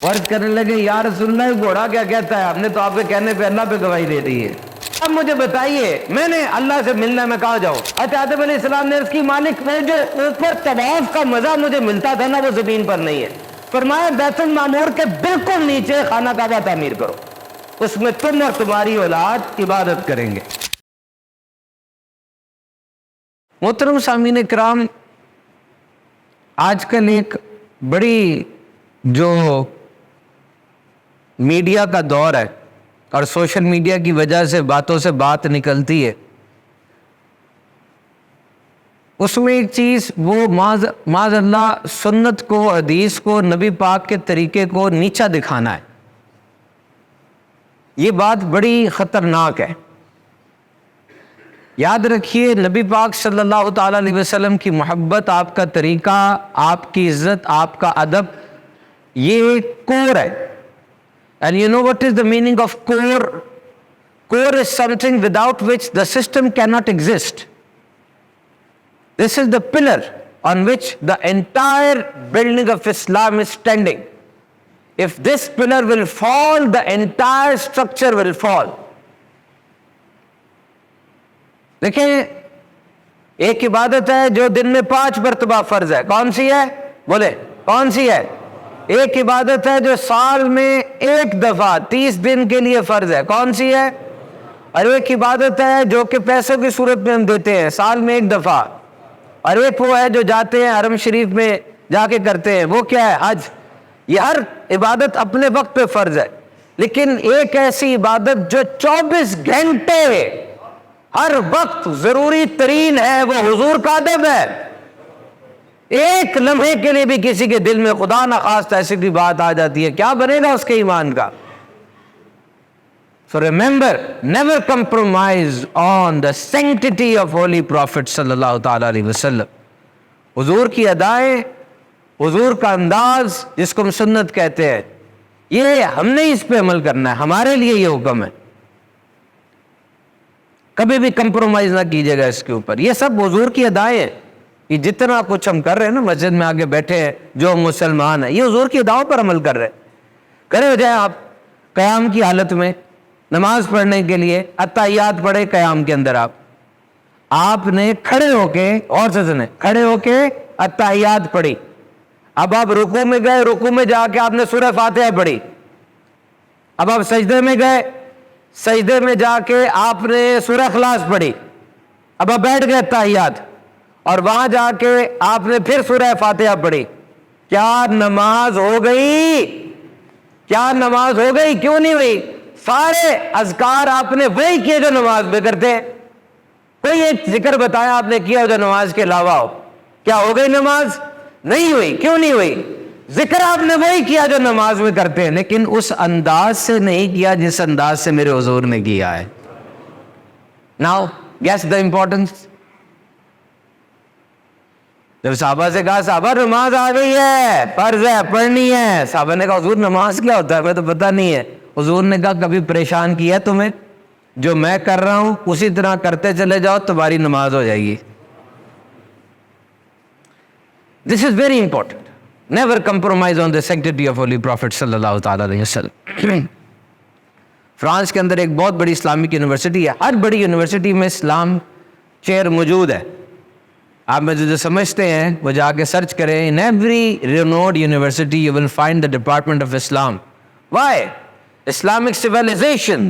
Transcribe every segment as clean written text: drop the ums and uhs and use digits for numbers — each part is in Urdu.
عرض کرنے لگے یا رسول اللہ گھوڑا کیا کہتا ہے؟ ہم نے تو آپ کے کہنے پہ اللہ پہ گواہی دے دی ہے، اب مجھے بتائیے میں نے اللہ سے ملنا میں کہاں جاؤں؟ آدم علیہ السلام نے اس کی مالک میں جو اوپر طواف کا مزہ مجھے ملتا تھا نا وہ زمین پر نہیں ہے۔ فرمایا بیت المعمور کے بالکل نیچے خانہ کعبہ تعمیر کرو، اس میں تم اور تمہاری اولاد عبادت کریں گے۔ محترم سامعین کرام، آج کل ایک بڑی جو میڈیا کا دور ہے اور سوشل میڈیا کی وجہ سے باتوں سے بات نکلتی ہے، اس میں ایک چیز وہ معاذ اللہ سنت کو، حدیث کو، نبی پاک کے طریقے کو نیچا دکھانا ہے۔ یہ بات بڑی خطرناک ہے۔ یاد رکھیے نبی پاک صلی اللہ تعالیٰ علیہ وسلم کی محبت، آپ کا طریقہ، آپ کی عزت، آپ کا ادب، یہ کور ہے۔ And you know what is the meaning of core? Core is something without which the system cannot exist. This is the pillar on which the entire building of Islam is standing. If this pillar will fall, the entire structure will fall. دیکھیں ایک عبادت ہے جو دن میں 5 مرتبہ فرض ہے، کون سی ہے؟ بولے کون سی ہے؟ ایک عبادت ہے جو سال میں 1 دفعہ 30 دن کے لیے فرض ہے، کون سی ہے؟ اور ایک عبادت ہے جو کہ پیسوں کی صورت میں ہم دیتے ہیں سال میں 1 دفعہ، اور ایک وہ ہے جو جاتے ہیں حرم شریف میں جا کے کرتے ہیں، وہ کیا ہے؟ حج۔ یہ ہر عبادت اپنے وقت پہ فرض ہے، لیکن ایک ایسی عبادت جو 24 گھنٹے ہر وقت ضروری ترین ہے، وہ حضور کا ادب ہے۔ ایک لمحے کے لیے بھی کسی کے دل میں خدا نخواستہ ایسی کوئی بات آ جاتی ہے، کیا بنے گا اس کے ایمان کا؟ So remember, never compromise on the sanctity of Holy Prophet صلی اللہ تعالیٰ علیہ وسلم۔ حضور کی ادائیں، حضور کا انداز جس کو ہم سنت کہتے ہیں، یہ ہم نے اس پہ عمل کرنا ہے، ہمارے لیے یہ حکم ہے۔ کبھی بھی کمپرومائز نہ کیجیے گا اس کے اوپر۔ یہ سب حضور کی ادائیں ہیں، یہ جتنا کچھ ہم کر رہے ہیں نا، مسجد میں آگے بیٹھے ہیں جو مسلمان ہیں، یہ حضور کی اداؤں پر عمل کر رہے ہیں۔ کھڑے ہو جائیں آپ قیام کی حالت میں نماز پڑھنے کے لیے، اتحیات پڑھے قیام کے اندر، آپ نے کھڑے ہو کے، اور سے سنیں، کھڑے ہو کے اتحیات پڑھی۔ اب آپ رکوع میں گئے، رکوع میں جا کے آپ نے سورہ فاتحہ پڑھی۔ اب آپ سجدے میں گئے، سجدے میں جا کے آپ نے سورہ اخلاص پڑھی۔ اب آپ بیٹھ گئے اتحیات، اور وہاں جا کے آپ نے پھر سورہ فاتحہ پڑھی۔ کیا نماز ہو گئی؟ کیا نماز ہو گئی؟ کیوں نہیں ہوئی؟ سارے اذکار آپ نے وہی کیے جو نماز میں کرتے ہیں۔ کوئی ایک ذکر بتایا آپ نے کیا جو نماز کے علاوہ ہو، کیا ہو گئی نماز؟ نہیں ہوئی۔ کیوں نہیں ہوئی؟ ذکر آپ نے وہی کیا جو نماز میں کرتے ہیں، لیکن اس انداز سے نہیں کیا جس انداز سے میرے حضور نے کیا ہے۔ Now guess the importance۔ جب صحابہ سے کہا صحابہ نماز آ گئی ہے، فرض ہے، پڑھنی ہے، صحابہ نے کہا حضور نماز کیا ہوتا ہے؟ ہمیں تو پتہ نہیں ہے۔ حضور نے کہا کبھی پریشان کیا ہے تمہیں؟ جو میں کر رہا ہوں اسی طرح کرتے چلے جاؤ، تمہاری نماز ہو جائے گی۔ This is very important. Never compromise on the sanctity of Holy Prophet صلی اللہ تعالیٰ علیہ وسلم۔ فرانس کے اندر ایک بہت بڑی اسلامک یونیورسٹی ہے، ہر بڑی یونیورسٹی میں اسلام چیئر موجود ہے۔ آپ میں جو سمجھتے ہیں وہ جا کے سرچ کریں۔ In every renowned university you will find the Department of Islam. Why? Islamic civilization,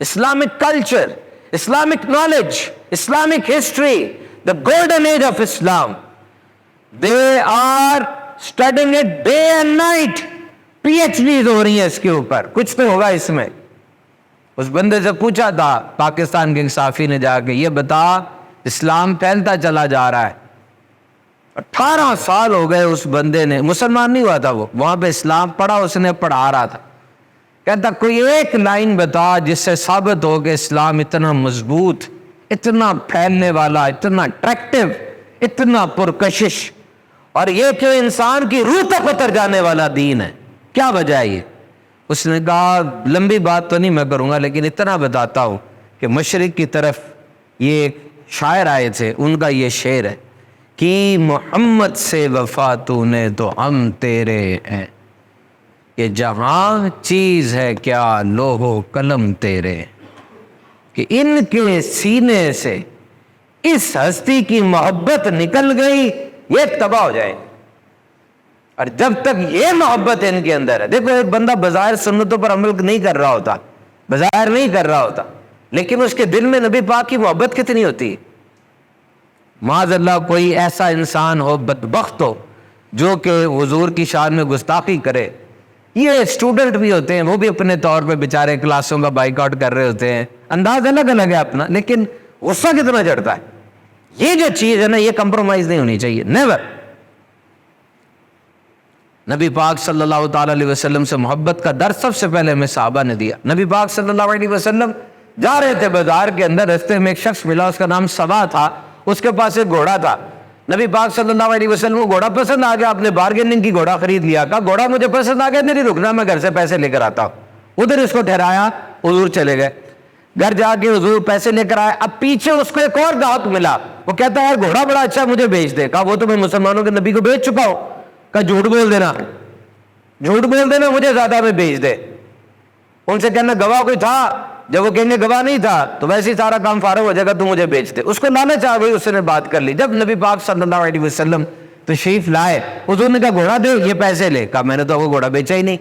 Islamic culture, Islamic knowledge, Islamic history, the golden age of Islam. They are studying it day and night. PhDs ہو رہی ہیں اس کے اوپر، کچھ تو ہوگا اس میں۔ اس بندے سے پوچھا تھا پاکستان کے ایک صحافی نے جا کے، یہ بتا اسلام پھیلتا چلا جا رہا ہے، 18 سال ہو گئے اس بندے نے، مسلمان نہیں ہوا تھا وہ، وہاں پہ اسلام پڑھا، اس نے پڑھا رہا تھا۔ کہتا کوئی ایک لائن بتا جس سے ثابت ہو کہ اسلام اتنا مضبوط، اتنا پھیلنے والا، اتنا اٹریکٹیو، اتنا پرکشش، اور یہ کہ انسان کی روح تک اتر جانے والا دین ہے، کیا وجہ ہے یہ؟ اس نے کہا لمبی بات تو نہیں میں کروں گا، لیکن اتنا بتاتا ہوں کہ مشرق کی طرف یہ ایک شاعر آئے تھے، ان کا یہ شعر ہے کہ محمد سے وفا تو نے تو ہم تیرے ہیں، کہ جہاں چیز ہے کیا لوح و قلم تیرے، کہ ان کے سینے سے اس ہستی کی محبت نکل گئی یہ تباہ ہو جائے. اور جب تک یہ محبت ان کے اندر ہے، دیکھو ایک بندہ بظاہر سنتوں پر عمل نہیں کر رہا ہوتا، بظاہر نہیں کر رہا ہوتا، لیکن اس کے دل میں نبی پاک کی محبت کتنی ہوتی ہے. معاذ اللہ کوئی ایسا انسان ہو، بدبخت ہو، جو کہ حضور کی شان میں گستاخی کرے. یہ اسٹوڈنٹ بھی ہوتے ہیں، وہ بھی اپنے طور پہ بیچارے کلاسوں کا بائیک آؤٹ کر رہے ہوتے ہیں، انداز الگ الگ ہے اپنا، لیکن غصہ کتنا چڑھتا ہے. یہ جو چیز ہے نا، یہ کمپرومائز نہیں ہونی چاہیے، نیور. نبی پاک صلی اللہ تعالی علیہ وسلم سے محبت کا درس سب سے پہلے ہمیں صحابہ نے دیا. نبی پاک صلی اللہ علیہ وسلم جا رہے تھے بازار کے اندر، رستے میں ایک شخص ملا، اس کا نام سبا تھا، اس کے پاس ایک گھوڑا تھا. نبی پاک صلی اللہ علیہ وسلم کو گھوڑا پسند آ گیا، آپ نے بارگیننگ کی، گھوڑا خرید لیا. کہا گھوڑا مجھے پسند آ گیا، میری رکنا، میں گھر سے پیسے لے کر آتا ہوں. ادھر اس کو ٹھہرایا، حضور چلے گئے. گھر جا کے حضور پیسے لے کر آئے. اب پیچھے اس کو ایک اور گاہک ملا، وہ کہتا ہے یار گھوڑا بڑا اچھا، مجھے بیچ دے. کہا وہ تو میں مسلمانوں کے نبی کو بیچ چکا ہوں. کہا جھوٹ بول دینا، جھوٹ بول دینا، مجھے زیادہ میں بیچ دے. ان سے کہنا گواہ کوئی تھا؟ جب وہ کہیں گے گواہ نہیں تھا تو ویسے ہی سارا کام فارغ ہو جائے گا، تو مجھے بیچ دے. اس کو لالچ آ گئی، اس نے بات کر لی. جب نبی پاک صلی اللہ علیہ وسلم تشریف لائے، حضور نے کہا گھوڑا دے، یہ پیسے لے. کہا میں نے تو وہ گھوڑا بیچا ہی نہیں.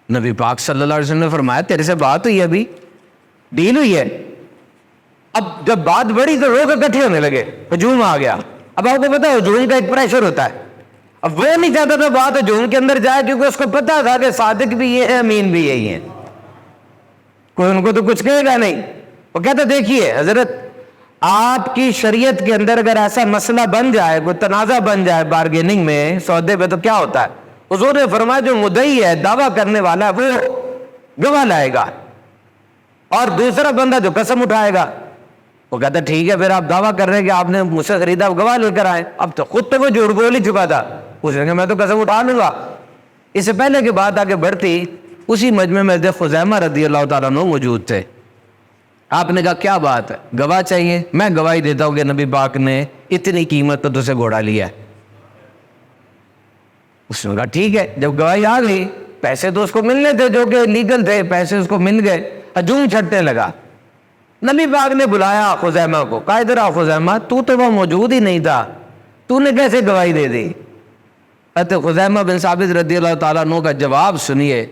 نبی پاک صلی اللہ علیہ وسلم نے فرمایا تیرے سے بات ہوئی ہے، ابھی ڈیل ہوئی ہے. اب جب بات بڑھی تو لوگ اکٹھے ہونے لگے، ہجوم آ گیا. اب آپ کو پتا ہے ہجوم کا ایک پریشر ہوتا ہے. اب وہ نہیں چاہتا تھا بات ہجوم کے اندر جائے، کیونکہ اس کو پتا تھا کہ صادق بھی یہ ہے، امین بھی یہی ہے، کوئی ان کو تو کچھ کہے گا نہیں. وہ کہتا دیکھیے حضرت، آپ کی شریعت کے اندر اگر ایسا مسئلہ بن جائے، کوئی تنازع بن جائے بارگیننگ میں، سودے پہ، تو کیا ہوتا ہے؟ حضور نے فرمایا جو مدعی ہے، دعویٰ کرنے والا ہے، وہ گواہ لائے گا، اور دوسرا بندہ جو قسم اٹھائے گا. وہ کہتا ٹھیک ہے، پھر آپ دعویٰ کر رہے ہیں کہ آپ نے مجھ سے خریدا، گواہ لے کر آئے. اب تو خود تو وہ جھوٹ بول ہی چکا تھا، اس نے کہا میں تو قسم اٹھا لوں گا. اس سے پہلے کہ بات آگے بڑھتی، اسی مجمع میں حضرت خزیمہ رضی اللہ تعالیٰ عنہ موجود تھے. آپ نے کہا کیا بات ہے؟ گواہ چاہیے. میں گواہی دیتا ہوں کہ نبی پاک نے اتنی قیمت تو سے گھوڑا لیا ہے. اس نے کہا ٹھیک ہے. جب گواہی آ گئی، پیسے تو اس کو ملنے تھے جو کہ لیگل تھے، پیسے اس کو مل گئے. ہجوم چھٹنے لگا. نبی پاک نے بلایا خزیمہ کو، کہا ادھر آ خزیمہ، تو وہاں موجود ہی نہیں تھا، تو نے کیسے گواہی دے دی؟ خزیمہ بن ثابت رضی اللہ تعالیٰ عنہ کا جواب سنیے.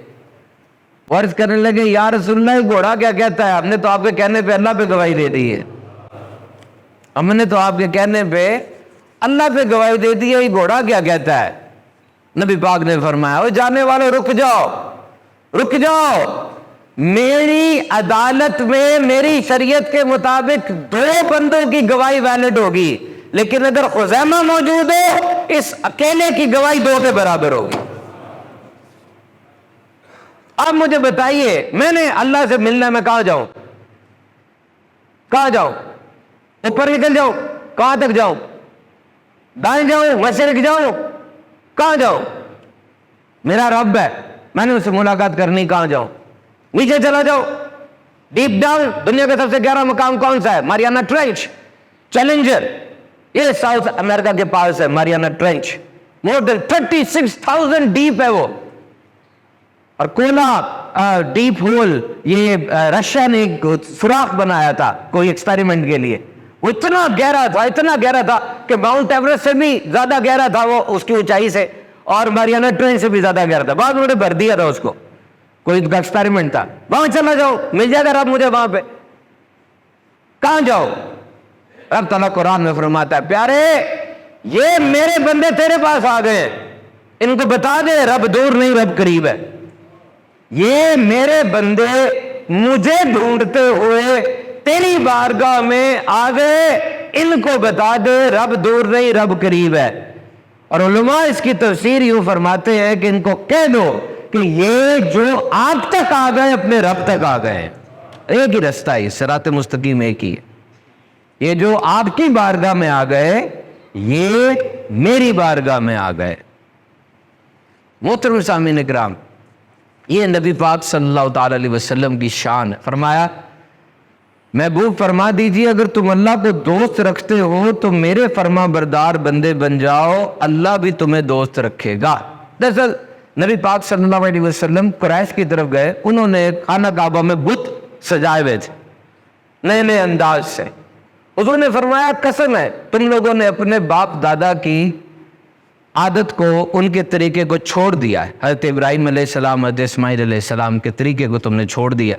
عرض کرنے لگے یا رسول اللہ، گھوڑا کیا کہتا ہے؟ ہم نے تو آپ کے کہنے پہ اللہ پہ گواہی دے دی ہے، ہم نے تو آپ کے کہنے پہ اللہ پہ گواہی دے دی ہے، یہ گھوڑا کیا کہتا ہے؟ نبی پاک نے فرمایا او جانے والے رک جاؤ، رک جاؤ. میری عدالت میں میری شریعت کے مطابق 2 بندوں کی گواہی ویلڈ ہوگی، لیکن اگر خزیمہ موجود ہے، اس اکیلے کی گواہی 2 کے برابر ہوگی. اب مجھے بتائیے، میں نے اللہ سے ملنا ہے، میں کہاں جاؤں؟ کہاں جاؤں؟ اوپر نکل جاؤں؟ کہاں تک جاؤں؟ دائیں جاؤں؟ مشرق جاؤں؟ کہاں جاؤں؟ میرا رب ہے، میں نے اس سے ملاقات کرنی، کہاں جاؤں؟ نیچے چلا جاؤ، ڈیپ ڈاؤن. دنیا کا سب سے گہرا مقام کون سا ہے؟ ماریانا ٹرینچ، چیلنجر. یہ ساؤتھ امریکہ کے پاس ہے ماریانا ٹرینچ، مور دین 36,000 ڈیپ ہے وہ. اور کولا ڈیپ ہول، یہ رشیا نے ایک سوراخ بنایا تھا کوئی ایکسپیریمنٹ کے لیے. وہ اتنا گہرا تھا، اتنا گہرا تھا کہ ماؤنٹ ایوریسٹ سے بھی زیادہ گہرا تھا وہ، اس کی اونچائی سے، اور ماریانا ٹرینچ سے بھی زیادہ گہرا تھا. بعد انہوں نے بھر دیا تھا اس کو، کوئی کا ایکسپیریمنٹ تھا. وہاں چلا جاؤ، مل جائے گا رب مجھے وہاں پہ. کہاں جاؤ؟ رب تعالیٰ قرآن میں فرماتا ہے پیارے، یہ میرے بندے تیرے پاس آ گئے، ان کو بتا دے رب دور نہیں، رب قریب ہے. یہ میرے بندے مجھے ڈھونڈتے ہوئے تیری بارگاہ میں آ گئے، ان کو بتا دے رب دور نہیں، رب قریب ہے. اور علماء اس کی تفسیر یوں فرماتے ہیں کہ ان کو کہہ دو کہ یہ جو آپ تک آ گئے اپنے رب تک آ گئے. ایک ہی رستہ ہے، صراط مستقیم ایک ہی ہے. یہ جو آپ کی بارگاہ میں آ گئے، یہ میری بارگاہ میں آ گئے. محترم سامعین اکرام، یہ نبی پاک صلی اللہ تعالی علیہ وسلم کی شان. فرمایا محبوب فرما دیجیے اگر تم اللہ کو دوست رکھتے ہو تو میرے فرما بردار بندے بن جاؤ، اللہ بھی تمہیں دوست رکھے گا. دراصل نبی پاک صلی اللہ علیہ وسلم قریش کی طرف گئے, انہوں نے خانہ کعبہ میں بت سجائے ہوئے تھے نئے نئے انداز سے. حضور نے فرمایا قسم ہے تم لوگوں نے اپنے باپ دادا کی عادت کو, ان کے طریقے کو چھوڑ دیا ہے. حضرت ابراہیم علیہ السلام, حضرت اسماعیل علیہ السلام کے طریقے کو تم نے چھوڑ دیا.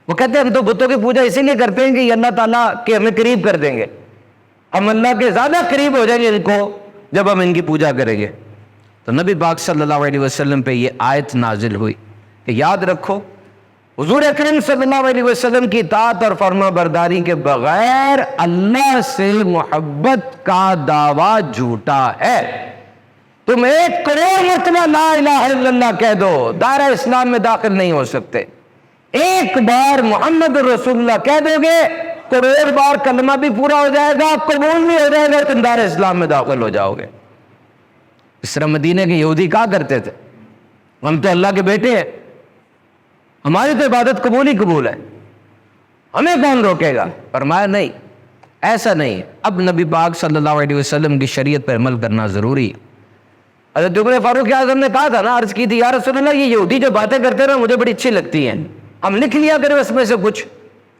وہ کہتے ہیں ہم تو بتوں کی پوجا اسی لیے کرتے ہیں کہ یہ اللہ تعالیٰ کے ہمیں قریب کر دیں گے, ہم اللہ کے زیادہ قریب ہو جائیں گے ان کو جب ہم ان کی پوجا کریں گے. تو نبی پاک صلی اللہ علیہ وسلم پہ یہ آیت نازل ہوئی کہ یاد رکھو حضور اکرم صلی اللہ علیہ وسلم کی اطاعت اور فرما برداری کے بغیر اللہ سے محبت کا دعویٰ جھوٹا ہے. تم 1 کروڑ مرتبہ لا الہ الا اللہ کہہ دو, دائرہ اسلام میں داخل نہیں ہو سکتے. ایک بار محمد رسول اللہ کہہ دو گے, کروڑ بار کلمہ بھی پورا ہو جائے گا, قبول بھی ہو جائے گا, تم دائرہ اسلام میں داخل ہو جاؤ گے. اس طرح مدینے کے یہودی کہا کرتے تھے ہم تو اللہ کے بیٹے ہیں, ہماری تو عبادت قبول ہی قبول ہے, ہمیں کون روکے گا. فرمایا نہیں, ایسا نہیں ہے. اب نبی پاک صلی اللہ علیہ وسلم کی شریعت پر عمل کرنا ضروری ہے. حضرت عمر فاروق اعظم نے کہا تھا نا, عرض کی تھی یا رسول اللہ یہ یہودی جو باتیں کرتے ہیں نا مجھے بڑی اچھی لگتی ہیں, ہم لکھ لیا کریں اس میں سے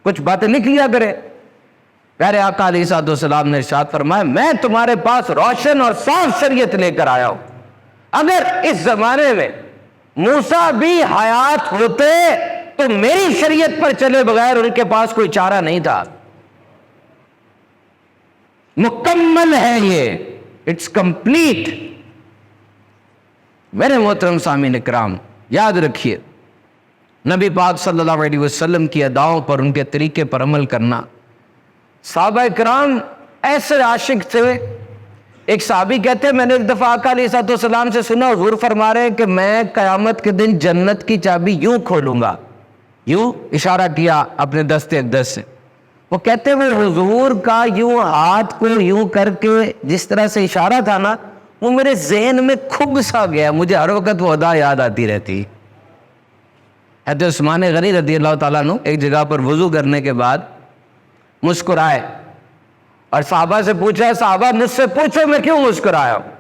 کچھ باتیں لکھ لیا کریں. پیارے آقا علیہ الصلوۃ والسلام نے ارشاد فرمایا میں تمہارے پاس روشن اور صاف شریعت لے کر آیا ہوں. اگر اس زمانے میں موسیٰ بھی حیات ہوتے تو میری شریعت پر چلے بغیر ان کے پاس کوئی چارہ نہیں تھا. مکمل ہے یہ, اٹس کمپلیٹ. میرے محترم سامعین اکرام, یاد رکھیے نبی پاک صلی اللہ علیہ وسلم کی اداؤں پر, ان کے طریقے پر عمل کرنا. صحابہ کرام ایسے عاشق تھے. ایک صحابی کہتے ہیں میں نے ایک دفعہ آقا علیہ الصلوۃ والسلام سے سنا, حضور فرما رہے ہیں کہ میں قیامت کے دن جنت کی چابی یوں کھولوں گا, یوں اشارہ کیا اپنے دست اقدس سے. وہ کہتے ہیں حضور کا یوں ہاتھ کو یوں کر کے جس طرح سے اشارہ تھا نا, وہ میرے ذہن میں کھب سا گیا, مجھے ہر وقت وہ ادا یاد آتی رہتی. حضرت عثمان غنی رضی اللہ تعالیٰ عنہ ایک جگہ پر وضو کرنے کے بعد مسکرائے اور صحابہ سے پوچھا, صحابہ مجھ سے پوچھو میں کیوں مسکرایا ہوں.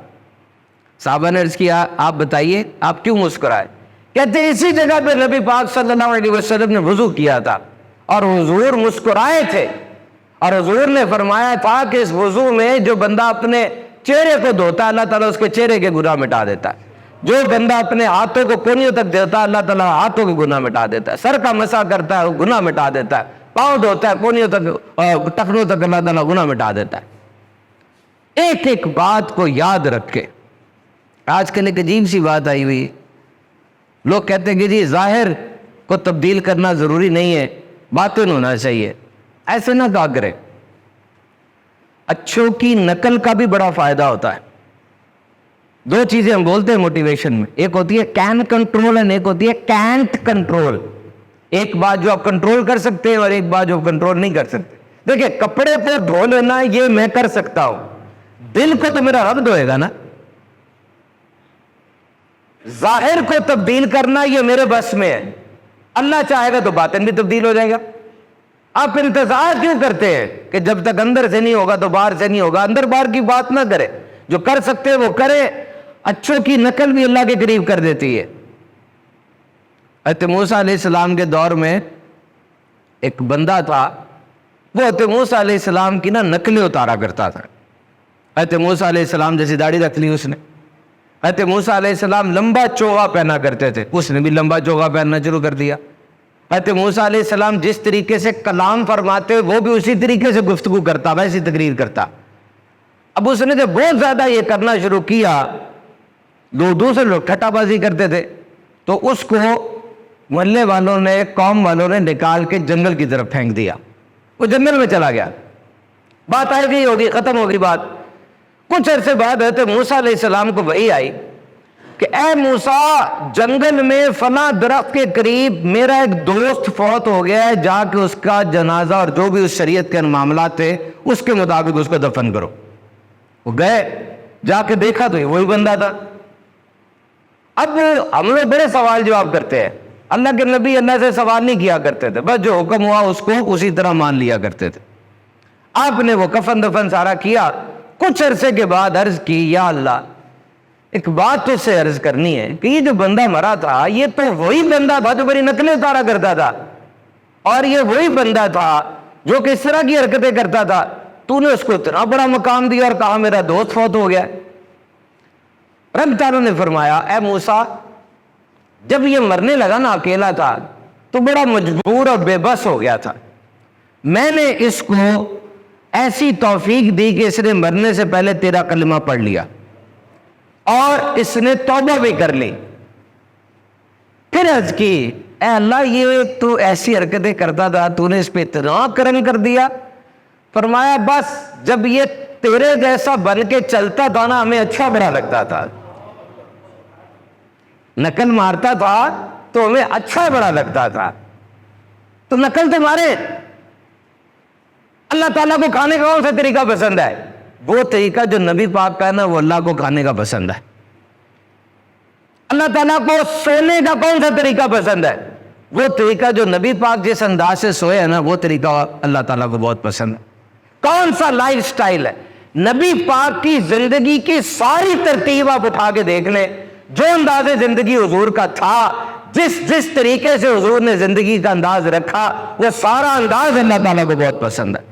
صحابہ نے عرض کیا آپ بتائیے آپ کیوں مسکرائے. کہتے ہیں اسی جگہ پہ نبی پاک صلی اللہ علیہ وسلم نے وضو کیا تھا اور حضور مسکرائے تھے, اور حضور نے فرمایا تھا کہ اس وضو میں جو بندہ اپنے چہرے کو دھوتا ہے اللہ تعالیٰ اس کے چہرے کے گناہ مٹا دیتا ہے, جو بندہ اپنے ہاتھوں کو کونیوں تک دیتا ہے اللہ تعالیٰ ہاتھوں کے گناہ مٹا دیتا ہے, سر کا مسح کرتا ہے وہ گناہ مٹا دیتا ہے, پاؤں دھوتا ہے کونیوں تک ٹخنوں تک اللہ تعالیٰ گناہ مٹا دیتا ہے. ایک ایک بات کو یاد رکھے. آج کل ایک عجیب سی بات آئی ہوئی, لوگ کہتے ہیں کہ جی ظاہر کو تبدیل کرنا ضروری نہیں ہے, باطن ہونا چاہیے. ایسے نہ کہا کرے. اچھوں کی نقل کا بھی بڑا فائدہ ہوتا ہے. 2 چیزیں ہم بولتے ہیں موٹیویشن میں, ایک ہوتی ہے کین کنٹرول اور ایک ہوتی ہے کینٹ کنٹرول. ایک بات جو آپ کنٹرول کر سکتے ہیں اور ایک بات جو آپ کنٹرول نہیں کر سکتے. دیکھیں کپڑے کو دھو لینا یہ میں کر سکتا ہوں, دل کو تو میرا رب دھوئے گا نا. ظاہر کو تبدیل کرنا یہ میرے بس میں ہے, اللہ چاہے گا تو باطن بھی تبدیل ہو جائے گا. آپ انتظار کیوں کرتے ہیں کہ جب تک اندر سے نہیں ہوگا تو باہر سے نہیں ہوگا. اندر باہر کی بات نہ کرے, جو کر سکتے ہیں وہ کرے. اچھوں کی نقل بھی اللہ کے قریب کر دیتی ہے. حضرت موسیٰ علیہ السلام کے دور میں ایک بندہ تھا, وہ حضرت موسیٰ علیہ السلام کی نقلیں اتارا کرتا تھا. حضرت موسیٰ علیہ السلام جیسی داڑھی رکھ لی اس نے. حضرت موسیٰ علیہ السلام لمبا چوغا پہنا کرتے تھے, اس نے بھی لمبا چوغا پہننا شروع کر دیا. حضرت موسیٰ علیہ السلام جس طریقے سے کلام فرماتے وہ بھی اسی طریقے سے گفتگو کرتا, ویسی تقریر کرتا. اب اس نے جب بہت زیادہ یہ کرنا شروع کیا, دوسرے لوگ ٹھٹا بازی کرتے تھے, تو اس کو محلے والوں نے, قوم والوں نے نکال کے جنگل کی طرف پھینک دیا. وہ جنگل میں چلا گیا. بات آ گئی ہوگی, ختم ہوگی بات. کچھ عرصے بعد حضرت موسیٰ علیہ السلام کو وحی آئی کہ اے موسیٰ جنگل میں فلاں درخت کے قریب میرا ایک دوست فوت ہو گیا ہے, جا کے اس کا جنازہ اور جو بھی اس شریعت کے معاملات تھے اس کے مطابق اس کو دفن کرو. وہ گئے, جا کے دیکھا تو یہ وہی بندہ تھا. اب ہم لوگ بڑے سوال جواب کرتے ہیں, اللہ کے نبی اللہ سے سوال نہیں کیا کرتے تھے, بس جو حکم ہوا اس کو اسی طرح مان لیا کرتے تھے. آپ نے وہ کفن دفن سارا کیا. کچھ عرصے کے بعد عرض کی یا اللہ ایک بات تو سے عرض کرنی ہے کہ یہ جو بندہ مرا تھا یہ تو وہی بندہ تھا جو میری نقلیں اتارا کرتا تھا، اور یہ وہی بندہ تھا جو کہ اس طرح کی حرکتیں کرتا تھا. تو نے اس کو اتنا بڑا مقام دیا اور کہا میرا دوست فوت ہو گیا. رب تعالیٰ نے فرمایا اے موسیٰ، جب یہ مرنے لگا نا اکیلا تھا تو بڑا مجبور اور بے بس ہو گیا تھا. میں نے اس کو ایسی توفیق دی کہ اس نے مرنے سے پہلے تیرا کلمہ پڑھ لیا اور اس نے توبہ بھی کر لی. پھر عرض کی اے اللہ یہ تو ایسی حرکتیں کرتا تھا، تو نے اس پہ اتنا کرم کر دیا. فرمایا بس جب یہ تیرے جیسا بن کے چلتا تھا نا ہمیں اچھا بڑا لگتا تھا، نقل مارتا تھا تو ہمیں اچھا بڑا لگتا تھا. تو نقل تو مارے. اللہ تعالیٰ کو کھانے کا کون سا طریقہ پسند ہے؟ وہ طریقہ جو نبی پاک کا ہے نا وہ اللہ کو کھانے کا پسند ہے. اللہ تعالیٰ کو سونے کا کون سا طریقہ پسند ہے؟ وہ طریقہ جو نبی پاک جس انداز سے سوئے ہے نا وہ طریقہ اللہ تعالیٰ کو بہت پسند ہے. کون سا لائف سٹائل ہے؟ نبی پاک کی زندگی کی ساری ترتیب آپ اٹھا کے دیکھ لیں، جو انداز زندگی حضور کا تھا، جس طریقے سے حضور نے زندگی کا انداز رکھا، وہ سارا انداز اللہ تعالیٰ کو بہت پسند ہے.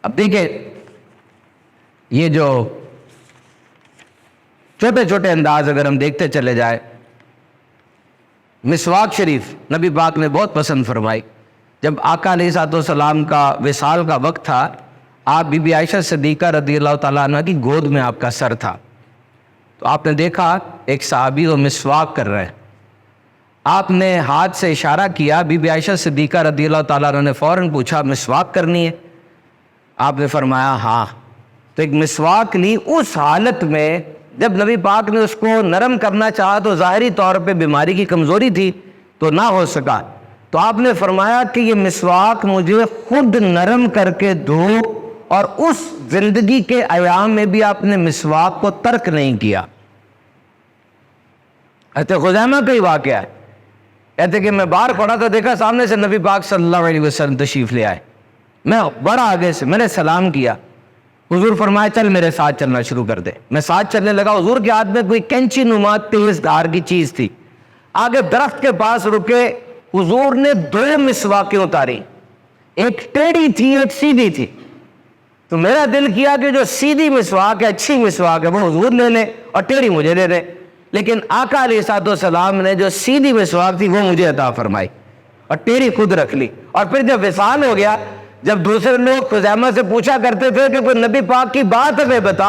اب دیکھیں یہ جو چھوٹے چھوٹے انداز اگر ہم دیکھتے چلے جائے، مسواک شریف نبی پاک نے بہت پسند فرمائی. جب آقا علیہ الصلوۃ والسلام کا وصال کا وقت تھا، آپ بی بی عائشہ صدیقہ رضی اللہ تعالیٰ عنہ کی گود میں آپ کا سر تھا، تو آپ نے دیکھا ایک صحابی وہ مسواک کر رہے ہیں. آپ نے ہاتھ سے اشارہ کیا، بی بی عائشہ صدیقہ رضی اللہ تعالیٰ عنہ نے فوراً پوچھا مسواک کرنی ہے؟ آپ نے فرمایا ہاں. تو ایک مسواک لی. اس حالت میں جب نبی پاک نے اس کو نرم کرنا چاہا تو ظاہری طور پہ بیماری کی کمزوری تھی تو نہ ہو سکا، تو آپ نے فرمایا کہ یہ مسواک مجھے خود نرم کر کے دو، اور اس زندگی کے ایام میں بھی آپ نے مسواک کو ترک نہیں کیا. حضرت خزیمہ کا ہی واقعہ ہے، کہتے کہ میں باہر کھڑا تو دیکھا سامنے سے نبی پاک صلی اللہ علیہ وسلم تشریف لے آئے. میں بڑا آگے سے میں نے سلام کیا، حضور فرمایا چل میرے ساتھ چلنا شروع کر دے. میں ساتھ چلنے لگا. حضور کے ہاتھ میں کوئی کینچی نما تیز دھار کی چیز تھی. آگے درخت کے پاس رکے، حضور نے 2 مسواکیں اتاری، ایک ٹیڑھی تھی ایک سیدھی تھی. تو میرا دل کیا کہ جو سیدھی مسواک ہے اچھی مسواک ہے وہ حضور لے لیں اور ٹیڑھی مجھے دے دیں. لیکن آقا علیہ الصلوۃ والسلام نے جو سیدھی مسواک تھی وہ مجھے عطا فرمائی اور ٹیڑھی خود رکھ لی. اور پھر جب وصال ہو گیا، جب دوسرے لوگ خزیمہ سے پوچھا کرتے تھے کہ کوئی نبی پاک کی بات ہمیں بتا،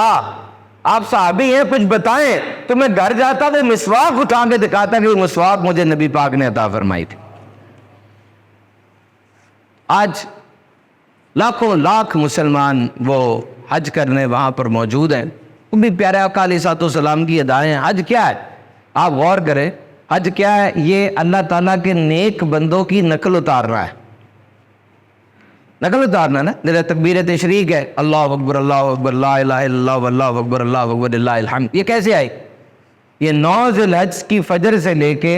آپ صحابی ہیں کچھ بتائیں، تو میں گھر جاتا وہ مسواک اٹھا کے دکھاتا کہ وہ مسواک مجھے نبی پاک نے عطا فرمائی تھی. آج لاکھوں لاکھ مسلمان وہ حج کرنے وہاں پر موجود ہیں، وہ بھی پیارے آقا علیہ الصلوۃ والسلام کی ادائیں ہیں. حج کیا ہے؟ آپ غور کریں، حج کیا ہے؟ یہ اللہ تعالیٰ کے نیک بندوں کی نقل اتارنا ہے. نقل اتارنا نا، جیسے تکبیر تشریق ہے، اللہ اکبر لا الہ الا اللہ واللہ اکبر اللہ اکبر للہ الحمد. یہ کیسے آئی؟ یہ 9 ذی الحج کی فجر سے لے کے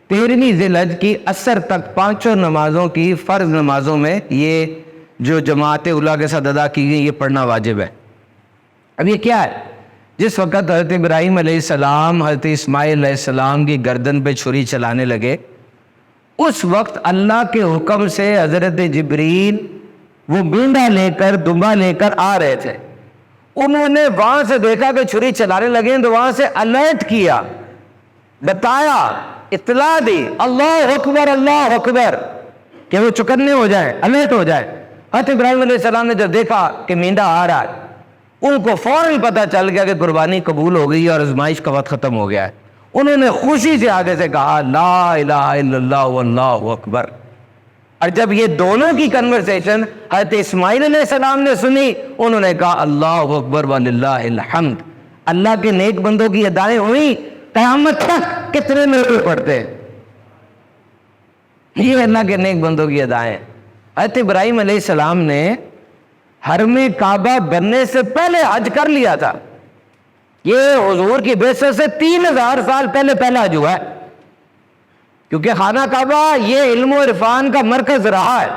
13ویں ذی الحج کی عصر تک 5 نمازوں کی فرض نمازوں میں یہ جو جماعت اولیاء کے ساتھ ادا کی گئی یہ پڑھنا واجب ہے. اب یہ کیا ہے؟ جس وقت حضرت ابراہیم علیہ السلام حضرت اسماعیل علیہ السلام کی گردن پہ چھری چلانے لگے، اس وقت اللہ کے حکم سے حضرت جبریل وہ بینڈا لے کر دمبا لے کر آ رہے تھے. انہوں نے وہاں سے دیکھا کہ چھری چلانے لگے تو وہاں سے الرٹ کیا، بتایا، اطلاع دی اللہ اکبر کہ وہ چکنے ہو جائے، الرٹ ہو جائے. حضرت ابراہیم علیہ السلام نے جب دیکھا کہ مینڈا آ رہا ہے، ان کو فوراً پتہ چل گیا کہ قربانی قبول ہو گئی اور آزمائش کا وقت ختم ہو گیا ہے. انہوں نے خوشی سے آگے سے کہا لا الہ الا اللہ واللہ اکبر. اور جب یہ دونوں کی کنورسیشن حضرت اسماعیل علیہ السلام نے سنی، انہوں نے کہا اللہ اکبر وللہ الحمد. اللہ کے نیک بندوں کی ادائیں ہوئی. قیامت تک کتنے مرتبے پڑھتے ہیں؟ یہ اللہ کے نیک بندوں کی ادائیں. حضرت ابراہیم علیہ السلام نے حرم کعبہ بننے سے پہلے حج کر لیا تھا. یہ حضور کی بعثت سے 3000 سال پہلے پہلا حج ہوا ہے، کیونکہ خانہ کعبہ یہ علم و عرفان کا مرکز رہا ہے.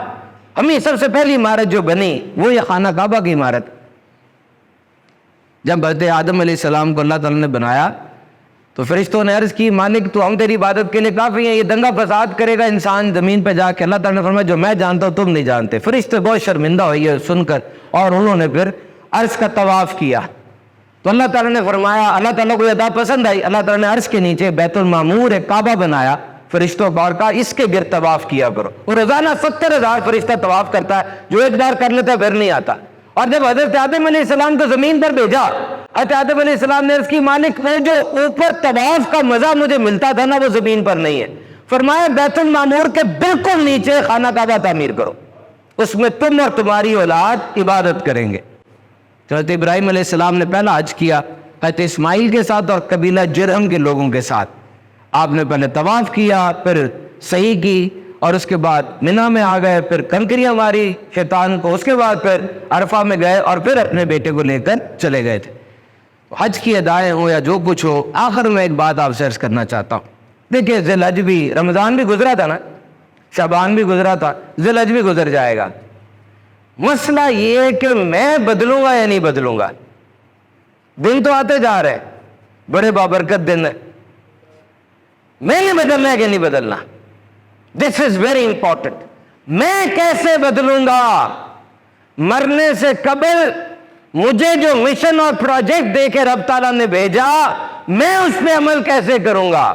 ہمیں سب سے پہلی عمارت جو بنی وہ یہ خانہ کعبہ کی عمارت. جب حضرت آدم علیہ السلام کو اللہ تعالیٰ نے بنایا تو فرشتوں نے عرض کی مالک تو ہم تیری عبادت کے لیے کافی ہیں, یہ دنگا فساد کرے گا انسان زمین پہ جا کے. اللہ تعالیٰ نے فرمایا جو میں جانتا ہوں تم نہیں جانتے. فرشتے بہت شرمندہ ہوئی ہے سن کر, اور انہوں نے پھر عرش کا طواف کیا. تو اللہ تعالیٰ نے فرمایا, اللہ تعالیٰ کو یہ ادا پسند آئی, اللہ تعالیٰ نے عرش کے نیچے بیت المعمور ایک کعبہ بنایا فرشتوں کا, اور کہا اس کے گرد طواف کیا کرو. اور روزانہ 70,000 فرشتہ طواف کرتا ہے, جو ایک بار کر لیتا ہے پھر نہیں آتا. اور جب حضرت آدم علیہ السلام کو زمین پر بھیجا, حضرت آدم علیہ السلام نے عرض کی مالک میں جو اوپر طواف کا مزہ مجھے ملتا تھا نا وہ زمین پر نہیں ہے. فرمایا بیت المعمور کے بالکل نیچے خانہ کعبہ تعمیر کرو, اس میں تم اور تمہاری اولاد عبادت کریں گے. حضرت ابراہیم علیہ السلام نے پہلا حج کیا حضرت اسماعیل کے ساتھ اور قبیلہ جرہم کے لوگوں کے ساتھ. آپ نے پہلے طواف کیا, پھر سعی کی, اور اس کے بعد منی میں آ گئے, پھر کنکریاں ماری شیطان کو, اس کے بعد پھر عرفہ میں گئے اور پھر اپنے بیٹے کو لے کر چلے گئے تھے. حج کی ادائیں ہوں یا جو کچھ ہو, آخر میں ایک بات آپ سے عرض کرنا چاہتا ہوں. دیکھیے ذی الحج بھی, رمضان بھی گزرا تھا نا, شعبان بھی گزرا تھا, ذی الحج بھی گزر جائے گا. مسئلہ یہ ہے کہ میں بدلوں گا یا نہیں بدلوں گا. دن تو آتے جا رہے ہیں, بڑے بابرکت دن ہے, میں نے بدلنا ہے کہ نہیں بدلنا. دس از ویری امپورٹنٹ. میں کیسے بدلوں گا؟ مرنے سے قبل مجھے جو مشن اور پروجیکٹ دے کے رب تعالیٰ نے بھیجا, میں اس پہ عمل کیسے کروں گا؟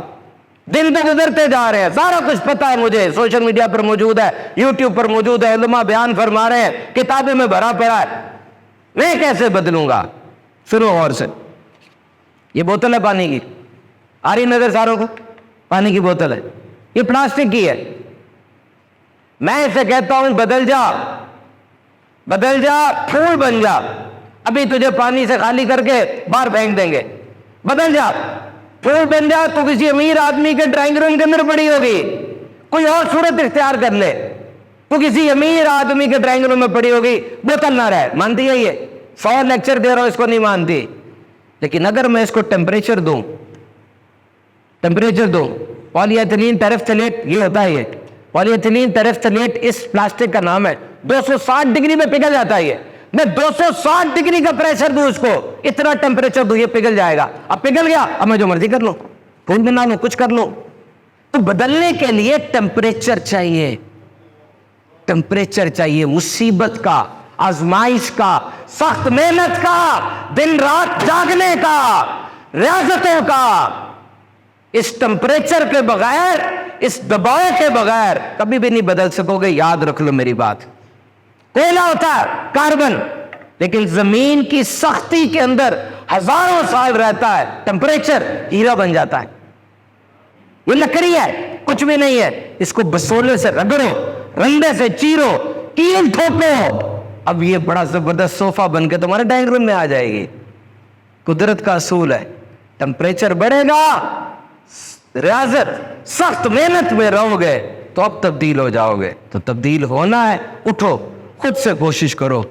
دن تو گزرتے جا رہے ہیں, سارا کچھ پتا ہے مجھے, سوشل میڈیا پر موجود ہے, یوٹیوب پر موجود ہے, علماء بیان فرما رہے ہیں, کتابیں میں بھرا پڑا ہے. میں کیسے بدلوں گا؟ سنو غور سے. یہ بوتل ہے پانی کی, آ رہی نظر ساروں کو؟ پانی کی بوتل ہے, یہ پلاسٹک کی ہے. میں اسے کہتا ہوں بدل جا, بدل جا, پھول بن جا. ابھی تجھے پانی سے خالی کر کے باہر پھینک دیں گے. بدل جا, پھول بن جا. تو کسی امیر آدمی کے ڈرائنگ روم کے اندر پڑی ہوگی, کوئی اور صورت اختیار کر لے. تو کسی امیر آدمی کے ڈرائنگ روم میں پڑی ہوگی, بوتل نہ رہے. مانتی ہے یہ؟ 100 لیکچر دے رہا ہوں, اس کو نہیں مانتی. لیکن اگر میں اس کو ٹیمپریچر دوں, پولی ایتھیلین ٹیریفتھلیٹ, یہ ہوتا ہے, یہ پولی ایتھیلین ٹیریفتھلیٹ اس پلاسٹک کا نام ہے. 260 ڈگری میں پگھل جاتا ہے یہ. میں 260 ڈگری کا پریشر دوں اس کو, اتنا ٹیمپریچر دوں, یہ پگھل جائے گا. اب پگھل گیا, اب میں جو مرضی کر لوں, پھول بنا لوں, کچھ کر لوں. تو بدلنے کے لیے ٹیمپریچر چاہیے, ٹیمپریچر چاہیے. مصیبت کا, آزمائش کا, سخت محنت کا, دن رات جاگنے کا, ریاضتوں کا. اس ٹمپریچر کے بغیر, اس دباؤ کے بغیر کبھی بھی نہیں بدل سکو گے. یاد رکھ لو میری بات. کوئلہ ہوتا ہے, کاربن, لیکن زمین کی سختی کے اندر ہزاروں سال رہتا ہے. ٹمپریچر ہیرا بن جاتا ہے. یہ لکڑی ہے, کچھ بھی نہیں ہے. اس کو بسولے سے رگڑو, رندے سے چیرو, کیل ٹھوکو, اب یہ بڑا زبردست صوفہ بن کے تمہارے ڈائننگ روم میں آ جائے گی. قدرت کا اصول ہے. ٹمپریچر بڑھے گا, ریاضت, سخت محنت میں رہو گے تو اب تبدیل ہو جاؤ گے. تو تبدیل ہونا ہے, اٹھو, خود سے کوشش کرو.